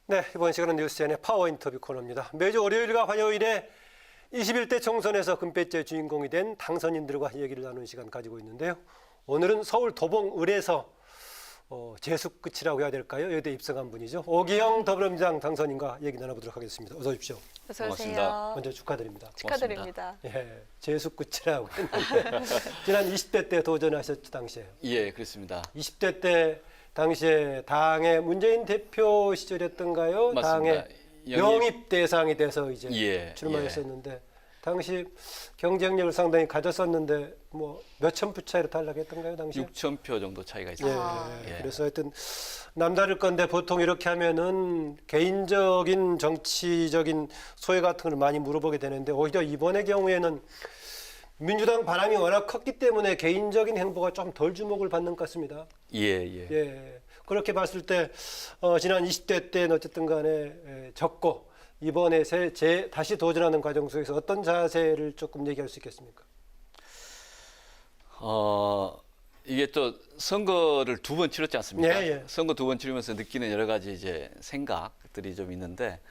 네, 이번 시간은 뉴스젠의 파워 인터뷰 코너입니다. 매주 월요일과 화요일에 21대 총선에서 금배지의 주인공이 된 당선인들과 얘기를 나누는 시간 가지고 있는데요. 오늘은 서울 도봉을에서 재수 끝이라고 해야 될까요? 여대 입성한 분이죠. 오기영 더불어민주당 당선인과 얘기 나눠보도록 하겠습니다. 어서 오십시오. 어서 오세요. 고맙습니다. 먼저 축하드립니다. 축하드립니다. 예, 재수 끝이라고 했는데 지난 20대 때 도전하셨죠, 당시에. 예, 그렇습니다. 20대 때 당시에 당의 문재인 대표 시절이었던가요? 맞습니다. 당의 영입 대상이 돼서 이제 예, 출마했었는데 당시 경쟁력을 상당히 가졌었는데 뭐 몇천 표 차이로 탈락했던가요, 당시에? 6천 표 정도 차이가 예, 있습니다. 예. 그래서 하여튼 남다를 건데 보통 이렇게 하면은 개인적인 정치적인 소회 같은 걸 많이 물어보게 되는데 오히려 이번의 경우에는 민주당 바람이 워낙 컸기 때문에 개인적인 행보가 좀 덜 주목을 받는 것 같습니다. 예. 그렇게 봤을 때 지난 20대 때는 어쨌든 간에 적고 이번에 다시 도전하는 과정 속에서 어떤 자세를 조금 얘기할 수 있겠습니까? 이게 또 선거를 2번 치렀지 않습니까? 예. 선거 2번 치르면서 느끼는 여러 가지 이제 생각들이 좀 있는데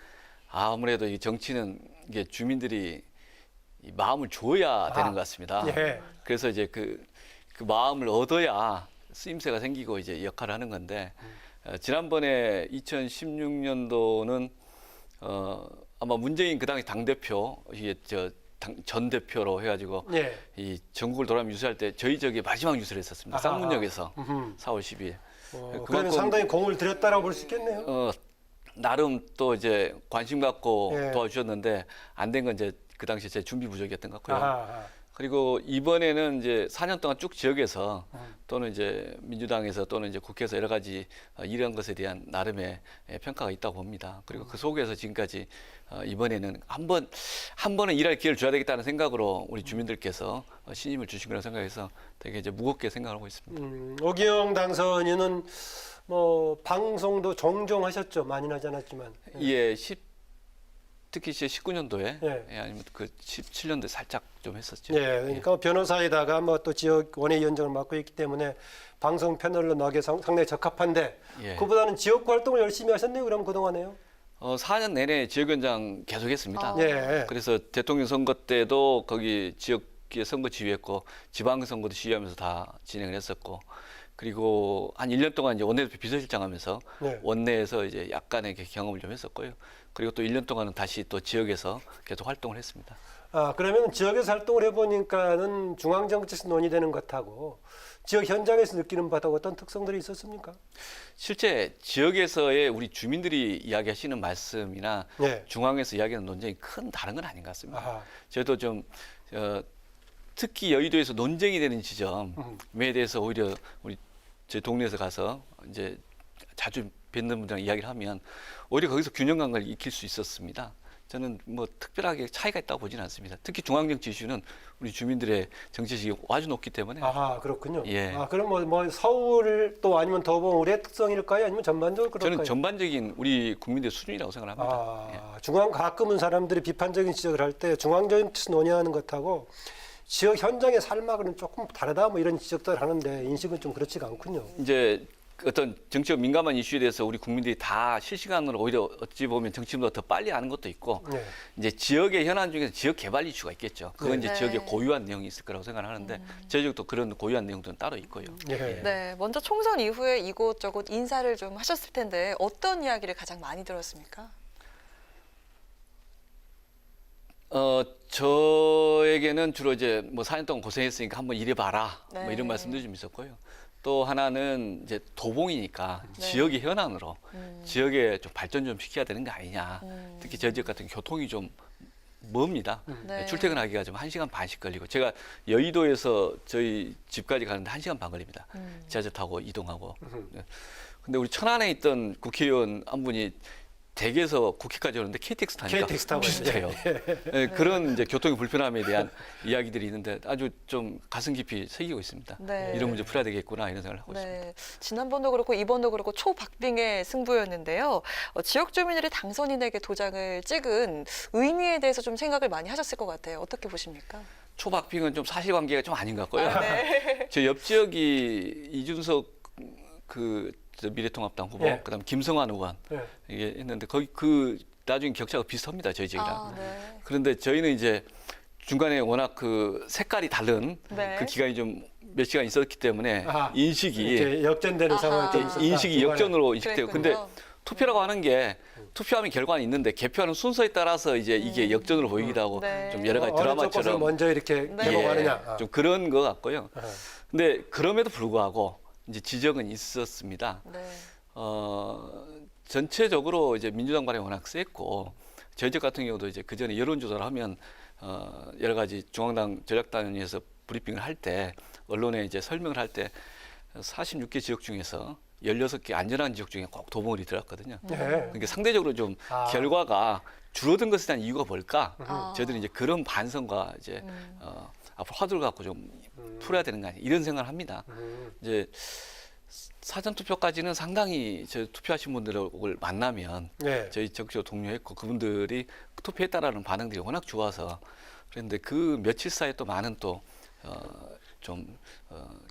아무래도 이 정치는 이게 주민들이 이 마음을 줘야 되는 것 같습니다. 예. 그래서 이제 그 마음을 얻어야 쓰임새가 생기고 이제 역할을 하는 건데 지난번에 2016년도는 아마 문재인 그 당시 당 대표 이게 전 대표로 해가지고 예. 이 전국을 돌아다니며 유세할 때 저희 저기 마지막 유세를 했었습니다. 쌍문역에서 4월 10일. 그러면 상당히 공을 들였다라고 볼 수 있겠네요. 나름 또 이제 관심 갖고 예. 도와주셨는데 안 된 건 이제 그 당시 제 준비 부족이었던 것 같고요. 아하. 그리고 이번에는 이제 4년 동안 쭉 지역에서 또는 이제 민주당에서 또는 이제 국회에서 여러 가지 일한 것에 대한 나름의 평가가 있다고 봅니다. 그리고 그 속에서 지금까지 이번에는 한 번은 일할 기회를 줘야 되겠다는 생각으로 우리 주민들께서 신임을 주신 거라고 생각해서 되게 이제 무겁게 생각하고 있습니다. 오기영 당선인은 뭐 방송도 종종 하셨죠. 많이는 하지 않았지만. 예, 특히 19년도에 예. 아니면 그 17년도에 살짝 좀 했었죠. 예, 그러니까 변호사에다가 뭐 또 지역 원외위원장을 맡고 있기 때문에 방송 패널로 나기에 상당히 적합한데 예. 그보다는 지역 활동을 열심히 하셨네요. 그럼 그동안에요? 4년 내내 지역위원장 계속했습니다. 예. 그래서 대통령 선거 때도 거기 지역에 선거 지휘했고 지방선거도 지휘하면서 다 진행을 했었고 그리고 한 1년 동안 이제 원내대표 비서실장 하면서 네. 원내에서 이제 약간의 경험을 좀 했었고요. 그리고 또 1년 동안은 다시 또 지역에서 계속 활동을 했습니다. 그러면 지역에서 활동을 해보니까는 중앙정치에서 논의되는 것하고 지역 현장에서 느끼는 바하고 어떤 특성들이 있었습니까? 실제 지역에서의 우리 주민들이 이야기하시는 말씀이나 예. 중앙에서 이야기하는 논쟁이 큰 다른 건 아닌 것 같습니다. 아하. 저도 좀 특히 여의도에서 논쟁이 되는 지점에 대해서 오히려 제 동네에서 가서 이제 자주 뵙는 분들이랑 이야기를 하면 오히려 거기서 균형감을 익힐 수 있었습니다. 저는 뭐 특별하게 차이가 있다고 보지는 않습니다. 특히 중앙정치 이슈는 우리 주민들의 정치식이 아주 높기 때문에. 그렇군요. 예. 그럼 뭐 서울 또 아니면 도봉을의 특성일까요? 아니면 전반적으로 그럴까요? 저는 전반적인 우리 국민들의 수준이라고 생각합니다. 예. 중앙 가끔은 사람들이 비판적인 지적을 할 때 중앙정치에서 논의하는 것하고 지역 현장의 삶하고는 조금 다르다 뭐 이런 지적들 하는데 인식은 좀 그렇지가 않군요. 이제 어떤 정치적 민감한 이슈에 대해서 우리 국민들이 다 실시간으로 오히려 어찌 보면 정치보다 더 빨리 아는 것도 있고 네. 이제 지역의 현안 중에서 지역 개발 이슈가 있겠죠. 그건 이제 네. 지역의 고유한 내용이 있을 거라고 생각하는데 저희 지역도 그런 고유한 내용들은 따로 있고요. 예. 네, 먼저 총선 이후에 이곳저곳 인사를 좀 하셨을 텐데 어떤 이야기를 가장 많이 들었습니까? 저에게는 주로 이제 뭐 4년 동안 고생했으니까 한번 일해봐라. 네. 뭐 이런 말씀도 좀 있었고요. 또 하나는 이제 도봉이니까 네. 지역의 현안으로 지역에 좀 발전 좀 시켜야 되는 거 아니냐. 음. 특히 저 지역 같은 교통이 좀 멉니다. 네. 출퇴근하기가 좀 1시간 반씩 걸리고 제가 여의도에서 저희 집까지 가는데 1시간 반 걸립니다. 지하철 타고 이동하고. 네. 근데 우리 천안에 있던 국회의원 한 분이 댁에서 국회까지 오는데 KTX 타니까 KTX 타고 비슷해요. 네, 그런 이제 교통의 불편함에 대한 이야기들이 있는데 아주 좀 가슴 깊이 새기고 있습니다. 네. 이런 문제 풀어야 되겠구나 이런 생각을 하고 있습니다. 네, 지난번도 그렇고 이번도 그렇고 초박빙의 승부였는데요. 지역 주민들이 당선인에게 도장을 찍은 의미에 대해서 좀 생각을 많이 하셨을 것 같아요. 어떻게 보십니까? 초박빙은 좀 사실관계가 좀 아닌 것 같고요. 네. 저 옆 지역이 이준석 미래통합당 후보, 예. 그다음 김성환 의원 예. 이게 했는데 거기 그 나중에 격차가 비슷합니다 저희 지역이랑. 아, 네. 그런데 저희는 이제 중간에 워낙 그 색깔이 다른 네. 그 기간이 좀 몇 시간 있었기 때문에 아하. 인식이 이렇게 역전되는 아하. 상황이 좀 있었다. 인식이 중간에. 역전으로 인식되고 근데 그랬군요. 투표라고 하는 게 투표하면 결과는 있는데 개표하는 순서에 따라서 이제 이게 역전으로 보이기도 하고 네. 좀 여러 가지 어느 쪽 것을 드라마처럼 먼저 이렇게 네. 개봉하느냐. 아. 좀 그런 것 같고요. 아하. 근데 그럼에도 불구하고 이제 지적은 있었습니다. 네. 전체적으로 이제 민주당 발이 워낙 셌고 저희 집 같은 경우도 이제 그 전에 여론조사를 하면 여러 가지 중앙당 전략단위에서 브리핑을 할 때 언론에 이제 설명을 할 때 46개 지역 중에서 16개 안전한 지역 중에 꼭 도봉을이 들었거든요. 네. 그러니까 상대적으로 좀 아. 결과가 줄어든 것에 대한 이유가 뭘까? 아. 저희들은 이제 그런 반성과 이제 앞으로 화두를 갖고 좀 풀어야 되는 거 아니에요? 이런 생각을 합니다. 이제 사전 투표까지는 상당히 저 투표하신 분들을 만나면 네. 저희 정치적 동료했고 그분들이 투표했다라는 반응들이 워낙 좋아서 그런데 그 며칠 사이에 또 많은 또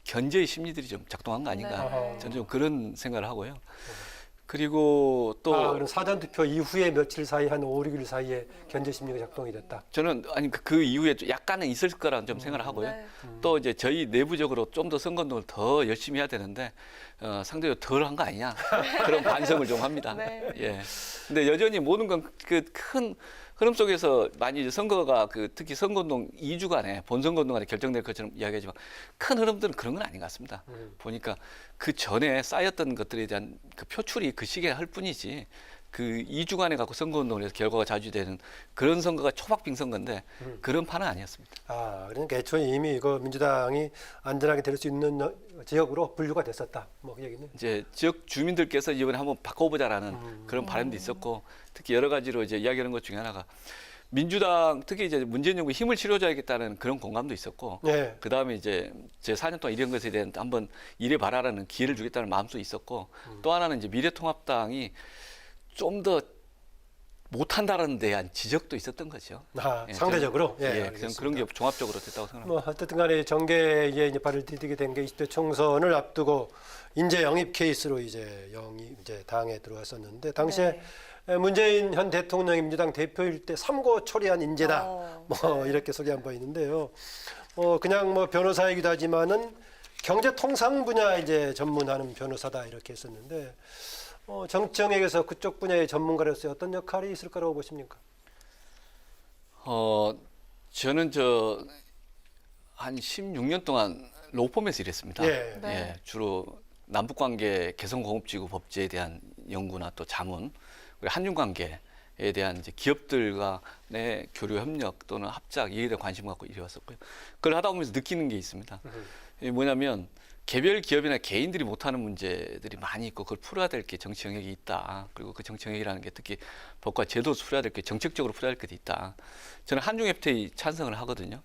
견제의 심리들이 좀 작동한 거 아닌가 네. 저는 좀 그런 생각을 하고요. 그리고 또 그럼 사전 투표 이후에 며칠 사이 한 5, 6일 사이에 견제 심리가 작동이 됐다. 저는 아니 그 이후에 좀 약간은 있을 거라는 좀 생각을 하고요. 네. 또 이제 저희 내부적으로 좀 더 선거운동을 더 열심히 해야 되는데 상대적으로 덜한 거 아니냐 그런 반성을 좀 합니다. 네. 예. 근데 여전히 모든 건 그 큰 흐름 속에서 많이 이제 선거가 그 특히 선거운동 2주간에 본선거운동간에 결정될 것처럼 이야기하지만 큰 흐름들은 그런 건 아닌 것 같습니다. 보니까 그 전에 쌓였던 것들에 대한 그 표출이 그 시기에 할 뿐이지 그 2주간에 갖고 선거운동을 해서 결과가 자주되는 그런 선거가 초박빙 선거인데 그런 판은 아니었습니다. 아, 그러니까 애초에 이미 이거 민주당이 안전하게 될 수 있는 지역으로 분류가 됐었다. 뭐 그 얘기는. 이제 지역 주민들께서 이번에 한번 바꿔보자라는 그런 바람도 있었고 특히 여러 가지로 이제 이야기하는 것 중에 하나가 민주당 특히 이제 문재인 정부에 힘을 실어줘야겠다는 그런 공감도 있었고 네. 그 다음에 이제 제 4년 동안 이런 것에 대한 한번 일해봐라라는 기회를 주겠다는 마음도 있었고 또 하나는 이제 미래통합당이 좀 더 못한다라는 데 대한 지적도 있었던 거죠. 아, 예, 상대적으로. 저는, 예, 알겠습니다. 그런 게 종합적으로 됐다고 생각합니다. 뭐 어쨌든 간에 정계에 이제 발을 디디게 된 게 20대 총선을 앞두고 인재 영입 케이스로 이제 이제 당에 들어왔었는데 당시에 문재인 현 대통령이 민주당 대표일 때 삼고 초래한 인재다. 뭐 이렇게 소개 한번 있는데요. 그냥 뭐 변호사이기도 하지만은 경제 통상 분야 이제 전문하는 변호사다 이렇게 했었는데 정치영역에서 그쪽 분야의 전문가로서 어떤 역할이 있을 거라고 보십니까? 저는 한 16년 동안 로펌에서 일했습니다. 예. 네. 예, 주로 남북관계 개성공업지구 법제에 대한 연구나 또 자문, 그리고 한중관계에 대한 이제 기업들과의 교류 협력 또는 합작 이에 대한 관심을 갖고 일해왔었고요. 그걸 하다 보면서 느끼는 게 있습니다. 이게 뭐냐면 개별 기업이나 개인들이 못하는 문제들이 많이 있고 그걸 풀어야 될 게 정치 영역이 있다. 그리고 그 정치 영역이라는 게 특히 법과 제도에서 풀어야 될 게 정책적으로 풀어야 될 게 있다. 저는 한중 FTA 찬성을 하거든요.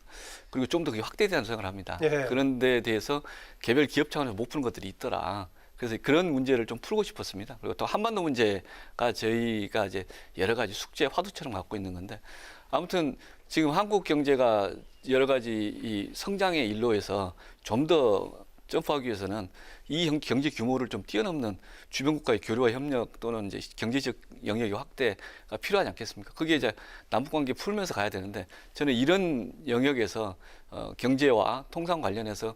그리고 좀 더 확대되는 생각을 합니다. 예. 그런 데에 대해서 개별 기업 차원에서 못 푸는 것들이 있더라. 그래서 그런 문제를 좀 풀고 싶었습니다. 그리고 또 한반도 문제가 저희가 이제 여러 가지 숙제 화두처럼 갖고 있는 건데 아무튼 지금 한국 경제가 여러 가지 이 성장의 일로에서 좀 더 점프하기 위해서는 이 경제 규모를 좀 뛰어넘는 주변 국가의 교류와 협력 또는 이제 경제적 영역의 확대가 필요하지 않겠습니까? 그게 이제 남북 관계 풀면서 가야 되는데 저는 이런 영역에서 경제와 통상 관련해서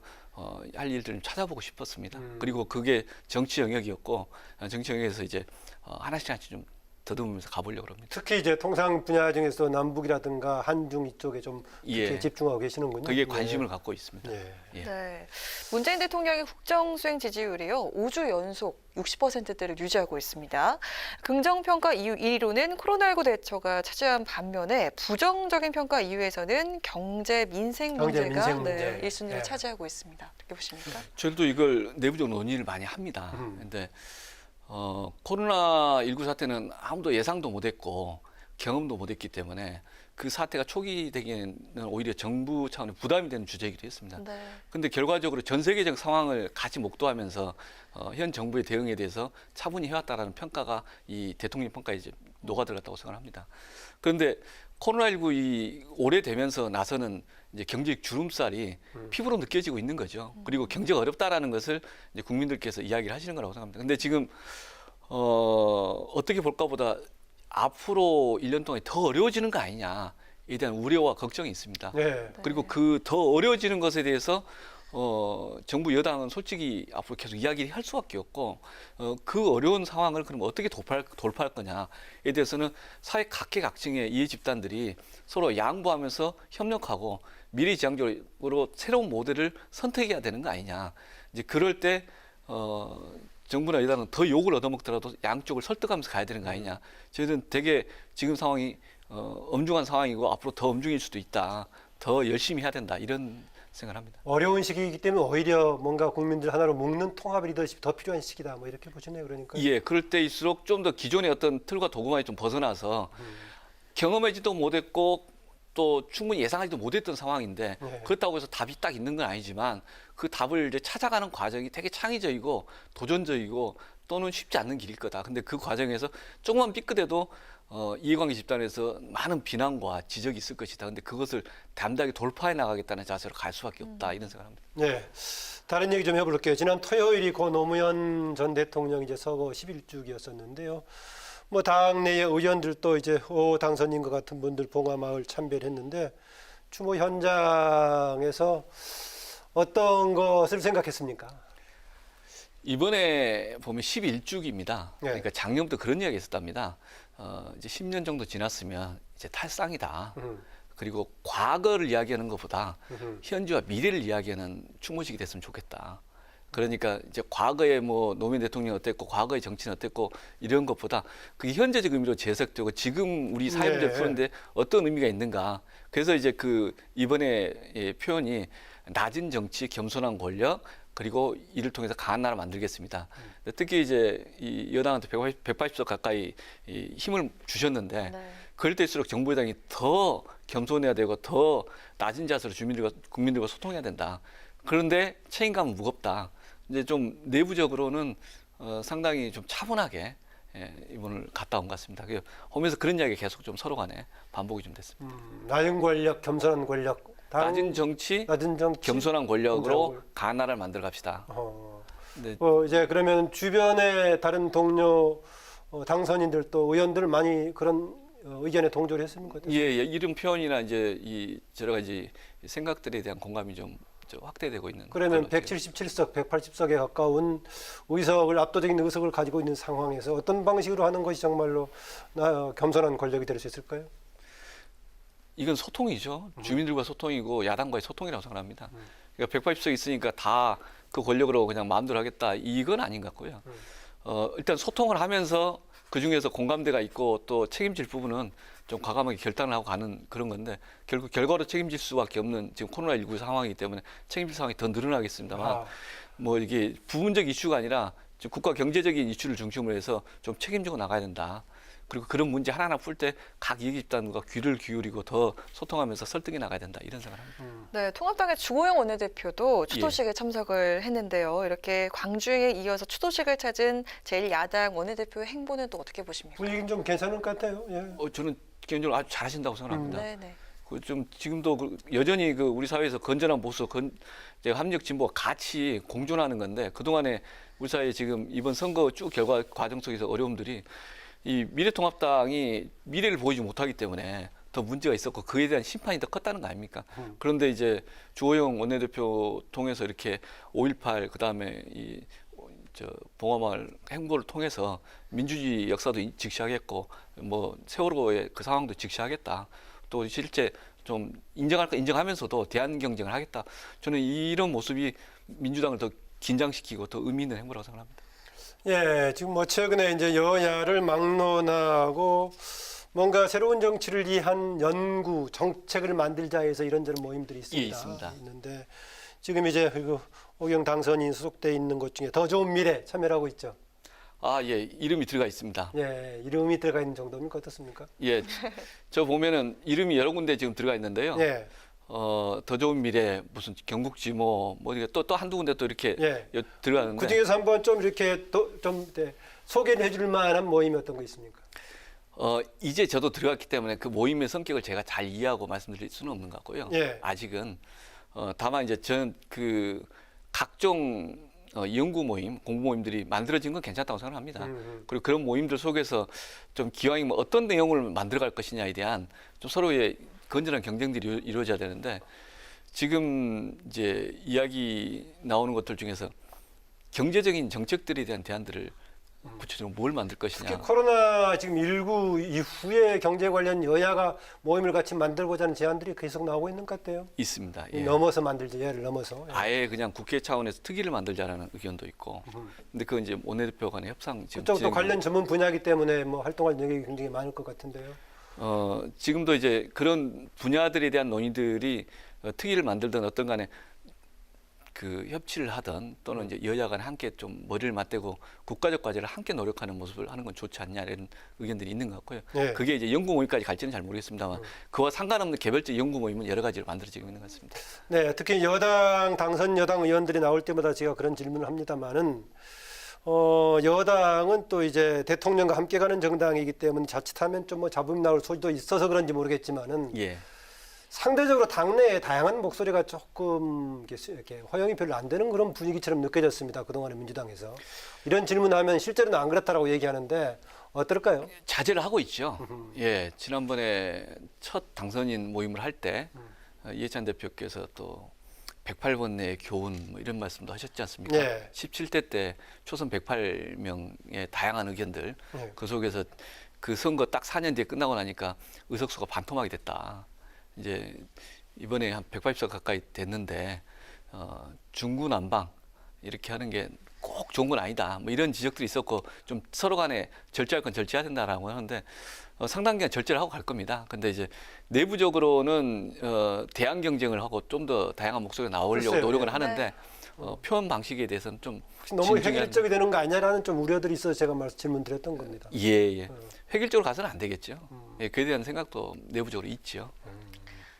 할 일들을 좀 찾아보고 싶었습니다. 그리고 그게 정치 영역이었고 정치 영역에서 이제 하나씩 좀 더듬으면서 가보려고 합니다. 특히 이제 통상 분야 중에서 남북이라든가 한중 이쪽에 좀 예. 이렇게 집중하고 계시는군요. 그게 관심을 갖고 있습니다. 예. 예. 네. 문재인 대통령의 국정 수행 지지율이요. 5주 연속 60%대를 유지하고 있습니다. 긍정평가 이유 1위로는 코로나19 대처가 차지한 반면에 부정적인 평가 이유에서는 경제 민생 문제가 민생 문제. 1순위를 예. 차지하고 있습니다. 어떻게 보십니까? 저희도 이걸 내부적으로 논의를 많이 합니다. 근데 코로나19 사태는 아무도 예상도 못했고 경험도 못했기 때문에 그 사태가 초기 되기에는 오히려 정부 차원의 부담이 되는 주제이기도 했습니다. 네. 근데 결과적으로 전 세계적 상황을 같이 목도하면서 현 정부의 대응에 대해서 차분히 해왔다라는 평가가 이 대통령 평가에 이제 녹아들었다고 생각합니다. 그런데 코로나19 이 오래되면서 나서는 이제 경제적 주름살이 피부로 느껴지고 있는 거죠. 그리고 경제가 어렵다라는 것을 이제 국민들께서 이야기를 하시는 거라고 생각합니다. 근데 지금 어떻게 볼까보다 앞으로 1년 동안 더 어려워지는 거 아니냐에 대한 우려와 걱정이 있습니다. 네. 그리고 그 더 어려워지는 것에 대해서 정부 여당은 솔직히 앞으로 계속 이야기를 할 수밖에 없고 그 어려운 상황을 그럼 어떻게 돌파할 거냐에 대해서는 사회 각계각층의 이해 집단들이 서로 양보하면서 협력하고 미래지향적으로 새로운 모델을 선택해야 되는 거 아니냐. 이제 그럴 때 정부나 여당은 더 욕을 얻어먹더라도 양쪽을 설득하면서 가야 되는 거 아니냐. 저희는 되게 지금 상황이 엄중한 상황이고 앞으로 더 엄중일 수도 있다. 더 열심히 해야 된다. 이런 생각을 합니다. 어려운 시기이기 때문에 오히려 뭔가 국민들 하나로 묶는 통합 리더십이 더 필요한 시기다. 뭐 이렇게 보시네요. 그러니까. 예, 그럴 때일수록 좀 더 기존의 어떤 틀과 도구만이 좀 벗어나서 경험하지도 못했고 또 충분히 예상하지도 못했던 상황인데 네. 그렇다고 해서 답이 딱 있는 건 아니지만 그 답을 이제 찾아가는 과정이 되게 창의적이고 도전적이고 또는 쉽지 않는 길일 거다. 근데 그 과정에서 조금만 삐끗해도 이해관계 집단에서 많은 비난과 지적이 있을 것이다. 근데 그것을 담대하게 돌파해 나가겠다는 자세로 갈 수밖에 없다. 이런 생각합니다. 네. 다른 얘기 좀 해볼게요. 지난 토요일이 고 노무현 전 대통령 이제 서거 10일주기였었는데요. 뭐 당내의 의원들도 이제 오 당선인과 같은 분들 봉화마을 참배했는데 추모 현장에서 어떤 것을 생각했습니까? 이번에 보면 11주기입니다. 네. 그러니까 작년부터 그런 이야기 있었답니다. 이제 10년 정도 지났으면 이제 탈상이다. 그리고 과거를 이야기하는 것보다 현재와 미래를 이야기하는 추모식이 됐으면 좋겠다. 그러니까 이제 과거에 뭐 노무현 대통령이 어땠고 과거의 정치는 어땠고 이런 것보다 그게 현재적 의미로 재석되고 지금 우리 사회 문제를 네. 푸는데 어떤 의미가 있는가. 그래서 이제 그 이번에 표현이 낮은 정치, 겸손한 권력 그리고 이를 통해서 강한 나라 만들겠습니다. 특히 이제 이 여당한테 180석 가까이 이 힘을 주셨는데 네. 그럴 때일수록 정부 여당이 더 겸손해야 되고 더 낮은 자세로 국민들과 소통해야 된다. 그런데 책임감은 무겁다. 이제 좀 내부적으로는 상당히 좀 차분하게 이번을 갔다 온 것 같습니다. 오면서 그런 이야기 계속 좀 서로 간에 반복이 좀 됐습니다. 낮은 권력, 겸손한 권력. 낮은 정치, 겸손한 권력으로 강한 나라를 만들어 갑시다. 네. 이제 그러면 주변의 다른 동료 당선인들도 의원들 많이 그런 의견에 동조를 했습니까? 예, 이름 표현이나 이제 이 여러 가지 생각들에 대한 공감이 좀 확대되고 있는. 그러면 177석, 180석에 가까운 의석을 압도적인 의석을 가지고 있는 상황에서 어떤 방식으로 하는 것이 정말로 겸손한 권력이 될 수 있을까요? 이건 소통이죠. 주민들과 소통이고 야당과의 소통이라고 생각합니다. 그러니까 180석 있으니까 다 그 권력으로 그냥 마음대로 하겠다. 이건 아닌 것 같고요. 일단 소통을 하면서 그 중에서 공감대가 있고 또 책임질 부분은 좀 과감하게 결단을 하고 가는 그런 건데 결국 결과로 책임질 수밖에 없는 지금 코로나19 상황이기 때문에 책임질 상황이 더 늘어나겠습니다만 뭐 이게 부분적 이슈가 아니라 지금 국가 경제적인 이슈를 중심으로 해서 좀 책임지고 나가야 된다. 그리고 그런 문제 하나하나 풀 때 각 이해 집단과 귀를 기울이고 더 소통하면서 설득해 나가야 된다. 이런 생각을 합니다. 네, 통합당의 주호영 원내대표도 추도식에 참석을 했는데요. 이렇게 광주에 이어서 추도식을 찾은 제1야당 원내대표의 행보는 또 어떻게 보십니까? 분위기는 좀 괜찮은 것 같아요. 예. 저는 개인적으로 아주 잘하신다고 생각합니다. 네네. 좀 지금도 여전히 우리 사회에서 건전한 보수, 합리적 진보가 같이 공존하는 건데 그동안에 우리 사회 지금 이번 선거 쭉 결과 과정 속에서 어려움들이 이 미래통합당이 미래를 보이지 못하기 때문에 더 문제가 있었고 그에 대한 심판이 더 컸다는 거 아닙니까? 그런데 이제 주호영 원내대표 통해서 이렇게 5.18 그다음에 봉화마을 행보를 통해서 민주주의 역사도 직시하겠고 뭐 세월호의 그 상황도 직시하겠다. 또 실제 좀 인정할 거 인정하면서도 대안 경쟁을 하겠다. 저는 이런 모습이 민주당을 더 긴장시키고 더 의미 있는 행보라고 생각합니다. 예, 지금 뭐 최근에 이제 여야를 막론하고 뭔가 새로운 정치를 위한 연구 정책을 만들자 해서 이런저런 모임들이 있습니다. 예, 있습니다. 있는데 지금 이제 그 오경 당선인 소속돼 있는 것 중에 더 좋은 미래 참여하고 있죠. 예, 이름이 들어가 있습니다. 예, 이름이 들어가 있는 정도입니까? 어떻습니까? 예, 저 보면은 이름이 여러 군데 지금 들어가 있는데요. 예. 더 좋은 미래 무슨 경국지모 뭐 이게 또 한두 군데 또 이렇게 들어가는데 그 중에서 한번 좀 이렇게 좀 소개를 해줄 만한 모임이 어떤 거 있습니까? 이제 저도 들어갔기 때문에 그 모임의 성격을 제가 잘 이해하고 말씀드릴 수는 없는 것 같고요. 예. 아직은 다만 이제 저는 그 각종 연구 모임, 공부 모임들이 만들어진 건 괜찮다고 생각합니다. 그리고 그런 모임들 속에서 좀 기왕이 뭐 어떤 내용을 만들어갈 것이냐에 대한 좀 서로의 건전한 경쟁들이 이루어져야 되는데 지금 이제 이야기 나오는 것들 중에서 경제적인 정책들에 대한 대안들을 구체적으로 뭘 만들 것이냐. 특히 코로나 지금 19 이후에 경제 관련 여야가 모임을 같이 만들고자 하는 제안들이 계속 나오고 있는 것 같아요. 있습니다. 예. 넘어서 만들자, 얘를 넘어서. 예. 아예 그냥 국회 차원에서 특위를 만들자라는 의견도 있고. 근데 그건 이제 원내대표 간의 협상 지금 그쪽도 진행 관련 전문 분야이기 때문에 뭐 활동할 영역이 굉장히 많을 것 같은데요. 지금도 이제 그런 분야들에 대한 논의들이 특위를 만들든 어떤 간에 그 협치를 하든 또는 이제 여야 간에 함께 좀 머리를 맞대고 국가적 과제를 함께 노력하는 모습을 하는 건 좋지 않냐 이런 의견들이 있는 것 같고요. 네. 그게 이제 연구 모임까지 갈지는 잘 모르겠습니다만 그와 상관없는 개별적 연구 모임은 여러 가지로 만들어지고 있는 것 같습니다. 네, 특히 여당 당선 여당 의원들이 나올 때마다 제가 그런 질문을 합니다만은 여당은 또 이제 대통령과 함께 가는 정당이기 때문에 자칫하면 좀 뭐 잡음이 나올 소지도 있어서 그런지 모르겠지만은 예. 상대적으로 당내에 다양한 목소리가 조금 이렇게 허용이 별로 안 되는 그런 분위기처럼 느껴졌습니다. 그동안의 민주당에서. 이런 질문하면 실제로는 안 그렇다라고 얘기하는데 어떨까요? 자제를 하고 있죠. 예, 지난번에 첫 당선인 모임을 할 때 이해찬 대표께서 또 108번 내의 교훈 뭐 이런 말씀도 하셨지 않습니까? 예. 17대 때 초선 108명의 다양한 의견들 예. 그 속에서 그 선거 딱 4년 뒤에 끝나고 나니까 의석수가 반토막이 됐다. 이제 이번에 한 180석 가까이 됐는데 중구난방 이렇게 하는 게 꼭 좋은 건 아니다. 뭐 이런 지적들이 있었고 좀 서로 간에 절제할 건 절제해야 된다라고 하는데 상당 기간 절제를 하고 갈 겁니다. 근데 이제 내부적으로는 대안 경쟁을 하고 좀 더 다양한 목소리가 나오려고 글쎄요. 노력을 네. 하는데 표현 방식에 대해서는 좀 너무 진중한- 획일적이 되는 거 아니냐라는 좀 우려들이 있어서 제가 질문드렸던 겁니다. 예. 획일적으로 가서는 안 되겠죠. 예, 그에 대한 생각도 내부적으로 있죠.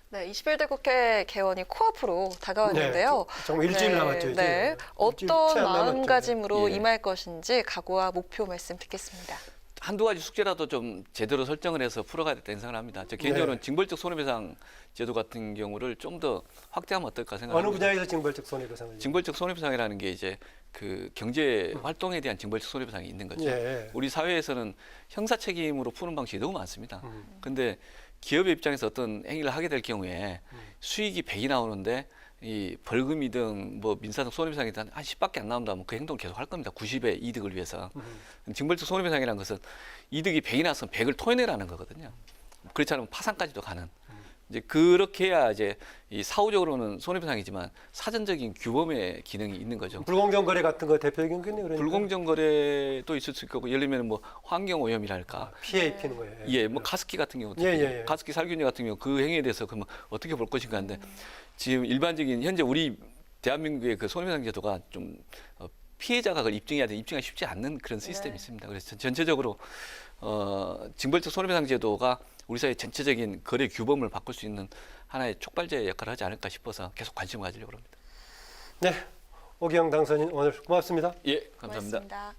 네, 21대 국회 개원이 코앞으로 다가왔는데요. 정말 일주일 네, 남았죠, 이제. 네. 일주일 어떤 채 안 남았죠. 마음가짐으로 예. 임할 것인지 각오와 목표 말씀 듣겠습니다. 한두 가지 숙제라도 좀 제대로 설정을 해서 풀어가야 된다 생각을 합니다. 저 개인적으로는 네. 징벌적 손해배상 제도 같은 경우를 좀 더 확대하면 어떨까 어느 생각합니다. 분야에서 징벌적 손해배상을? 징벌적 손해배상이라는 게 이제 그 경제 활동에 대한 징벌적 손해배상이 있는 거죠. 예. 우리 사회에서는 형사 책임으로 푸는 방식이 너무 많습니다. 근데 기업의 입장에서 어떤 행위를 하게 될 경우에 수익이 100이 나오는데 이 벌금이든 뭐 민사등 손해배상이든 한 10밖에 안 나온다면 그 행동 계속 할 겁니다. 90의 이득을 위해서. 징벌적 손해배상이라는 것은 이득이 100이 나서 100을 토해내라는 거거든요. 그렇지 않으면 파산까지도 가는. 이제 그렇게 해야 이제 이 사후적으로는 손해배상이지만 사전적인 규범의 기능이 있는 거죠. 불공정 거래 같은 거 대표이겠네요. 그러니까. 불공정 거래도 있을 수 있고 예를 들면 뭐 환경 오염이랄까. 피해 입히는 거예요. 예, 뭐 가습기 같은 경우도 예. 가습기 살균제 같은 경우 그 행위에 대해서 그러면 어떻게 볼 것인가 하는데 지금 일반적인 현재 우리 대한민국의 그 손해배상 제도가 좀 피해자가 그걸 입증해야 돼 입증하기 쉽지 않는 그런 시스템이 네. 있습니다. 그래서 전체적으로 징벌적 손해배상 제도가 우리 사회 전체적인 거래 규범을 바꿀 수 있는 하나의 촉발제 역할을 하지 않을까 싶어서 계속 관심을 가지려고 합니다. 네, 오기영 당선인 오늘 고맙습니다. 예, 감사합니다. 고맙습니다.